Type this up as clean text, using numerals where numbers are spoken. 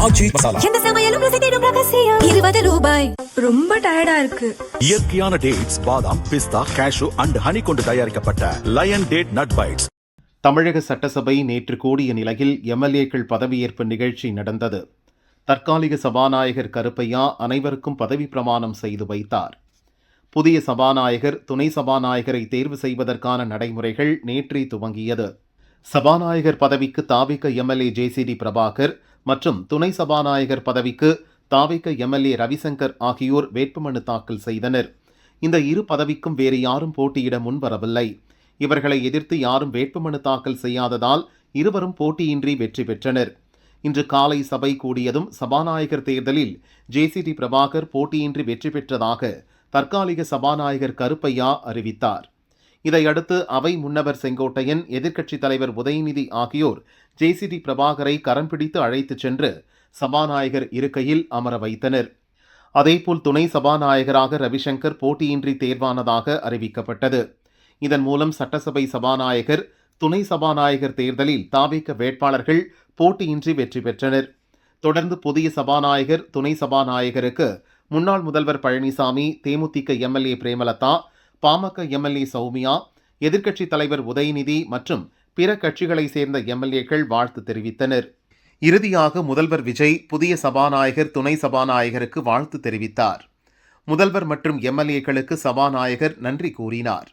ஆச்சி மசாலா. எந்த சமையலும் ருசி தேடும் ரகசியம். 20 ரூபாய். ரொம்ப டயர்டா இருக்கு. இயற்கையான டேட்ஸ், பாதாம், பிஸ்தா, கேஷு அண்ட் ஹனி கொண்டு தயாரிக்கப்பட்ட லயன் டேட் நட் பைட்ஸ். தமிழக சட்டசபை நேற்று கூடிய நிலையில் எம்எல்ஏக்கள் பதவியேற்பு நிகழ்ச்சி நடந்தது. தற்காலிக சபாநாயகர் கருப்பையா அனைவருக்கும் பதவி பிரமாணம் செய்து வைத்தார். புதிய சபாநாயகர், துணை சபாநாயகரை தேர்வு செய்வதற்கான நடைமுறைகள் நேற்றே துவங்கியது. சபாநாயகர் பதவிக்கு தாவிக எம்எல்ஏ ஜேசிடி பிரபாகர் மற்றும் துணை சபாநாயகர் பதவிக்கு தாவிக எம்எல்ஏ ரவிசங்கர் ஆகியோர் வேட்புமனு தாக்கல் செய்தனர். இந்த இரு பதவிக்கும் வேறு யாரும் போட்டியிட முன்வரவில்லை. இவர்களை எதிர்த்து யாரும் வேட்புமனு தாக்கல் செய்யாததால் இருவரும் போட்டியின்றி வெற்றி பெற்றனர். இன்று காலை சபை கூடியதும் சபாநாயகர் தேர்தலில் ஜேசிடி பிரபாகர் போட்டியின்றி வெற்றி பெற்றதாக தற்காலிக சபாநாயகர் கருப்பையா அறிவித்தார். இதையடுத்து அவை முன்னவர் செங்கோட்டையன், எதிர்க்கட்சித் தலைவர் உதயநிதி ஆகியோர் ஜேசிடி பிரபாகரை கரம் பிடித்து அழைத்துச் சென்று சபாநாயகர் இருக்கையில் அமர வைத்தனர். அதேபோல் துணை சபாநாயகராக ரவிசங்கர் போட்டியின்றி தேர்வானதாக அறிவிக்கப்பட்டது. இதன் மூலம் சட்டசபை சபாநாயகர், துணை சபாநாயகர் தேர்தலில் தாவேக வேட்பாளர்கள் போட்டியின்றி வெற்றி பெற்றனர். தொடர்ந்து புதிய சபாநாயகர், துணை சபாநாயகருக்கு முன்னாள் முதல்வர் பழனிசாமி, தேமுதிக எம்எல்ஏ பிரேமலதா, பாமக எம்எல்ஏ சௌமியா, எதிர்க்கட்சித் தலைவர் உதயநிதி மற்றும் பிற கட்சிகளைச் சேர்ந்த எம்எல்ஏக்கள் வாழ்த்து தெரிவித்தனர். இறுதியாக முதல்வர் விஜய் புதிய சபாநாயகர், துணை சபாநாயகருக்கு வாழ்த்து தெரிவித்தார். முதல்வர் மற்றும் எம்எல்ஏக்களுக்கு சபாநாயகர் நன்றி கூறினார்.